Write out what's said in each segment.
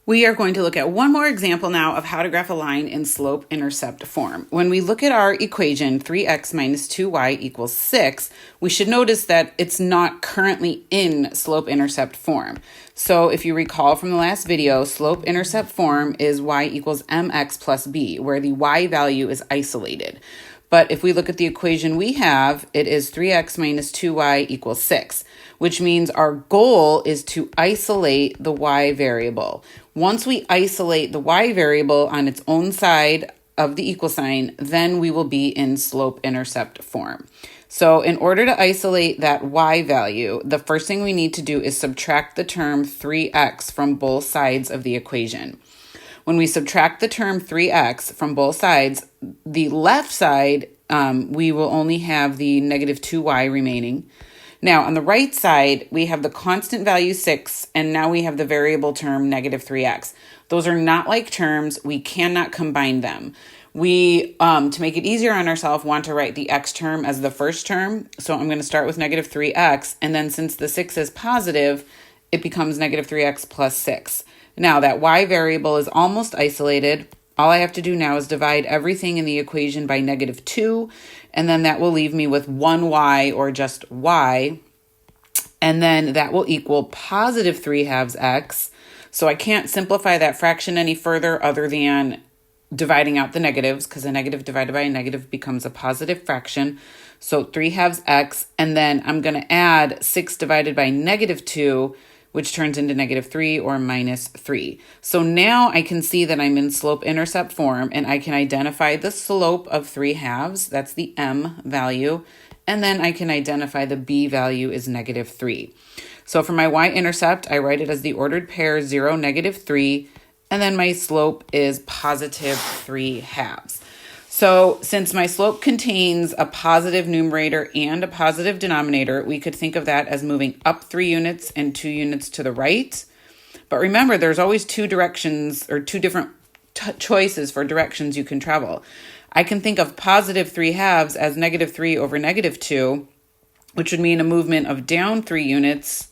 We are going to look at one more example now of how to graph a line in slope-intercept form. When we look at our equation, 3x minus 2y equals 6, we should notice that it's not currently in slope-intercept form. So if you recall from the last video, slope-intercept form is y equals mx plus b, where the y value is isolated. But if we look at the equation we have, it is 3x minus 2y equals 6, which means our goal is to isolate the y variable. Once we isolate the y variable on its own side of the equal sign, then we will be in slope-intercept form. So in order to isolate that y value, the first thing we need to do is subtract the term 3x from both sides of the equation. When we subtract the term 3x from both sides, the left side, we will only have the negative 2y remaining. Now, on the right side, we have the constant value 6, and now we have the variable term negative 3x. Those are not like terms. We cannot combine them. We, to make it easier on ourselves, want to write the x term as the first term. So I'm going to start with negative 3x, and then since the 6 is positive, it becomes negative 3x plus 6. Now, that y variable is almost isolated. All I have to do now is divide everything in the equation by negative 2, and then that will leave me with 1y, or just y, and then that will equal positive 3 halves x. So I can't simplify that fraction any further other than dividing out the negatives, because a negative divided by a negative becomes a positive fraction. So 3 halves x, and then I'm going to add 6 divided by negative 2, which turns into negative 3 or minus 3. So now I can see that I'm in slope-intercept form, and I can identify the slope of 3 halves. That's the m value. And then I can identify the b value is negative 3. So for my y-intercept, I write it as the ordered pair 0, negative 3, and then my slope is positive 3 halves. So since my slope contains a positive numerator and a positive denominator, we could think of that as moving up 3 units and 2 units to the right. But remember, there's always two directions or two different choices for directions you can travel. I can think of positive 3 halves as negative 3 over negative 2, which would mean a movement of down 3 units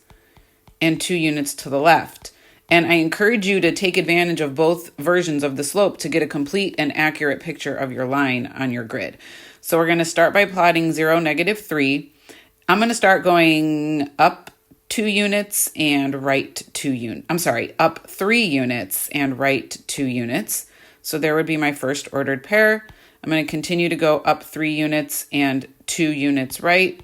and 2 units to the left. And I encourage you to take advantage of both versions of the slope to get a complete and accurate picture of your line on your grid. So we're going to start by plotting 0, negative 3. I'm going to start going up 2 units and right 2 units. I'm sorry, up 3 units and right 2 units. So there would be my first ordered pair. I'm going to continue to go up 3 units and 2 units right.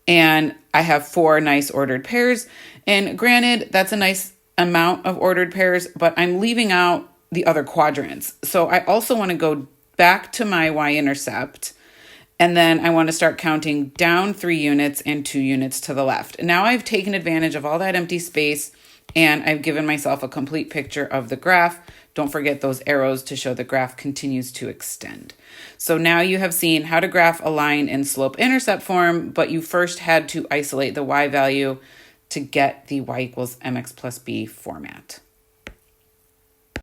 And I have 4 nice ordered pairs. And granted, that's a nice amount of ordered pairs, but I'm leaving out the other quadrants. So I also want to go back to my y-intercept, and then I want to start counting down 3 units and 2 units to the left. Now I've taken advantage of all that empty space, and I've given myself a complete picture of the graph. Don't forget those arrows to show the graph continues to extend. So now you have seen how to graph a line in slope-intercept form, but you first had to isolate the y value to get the y equals mx plus b format.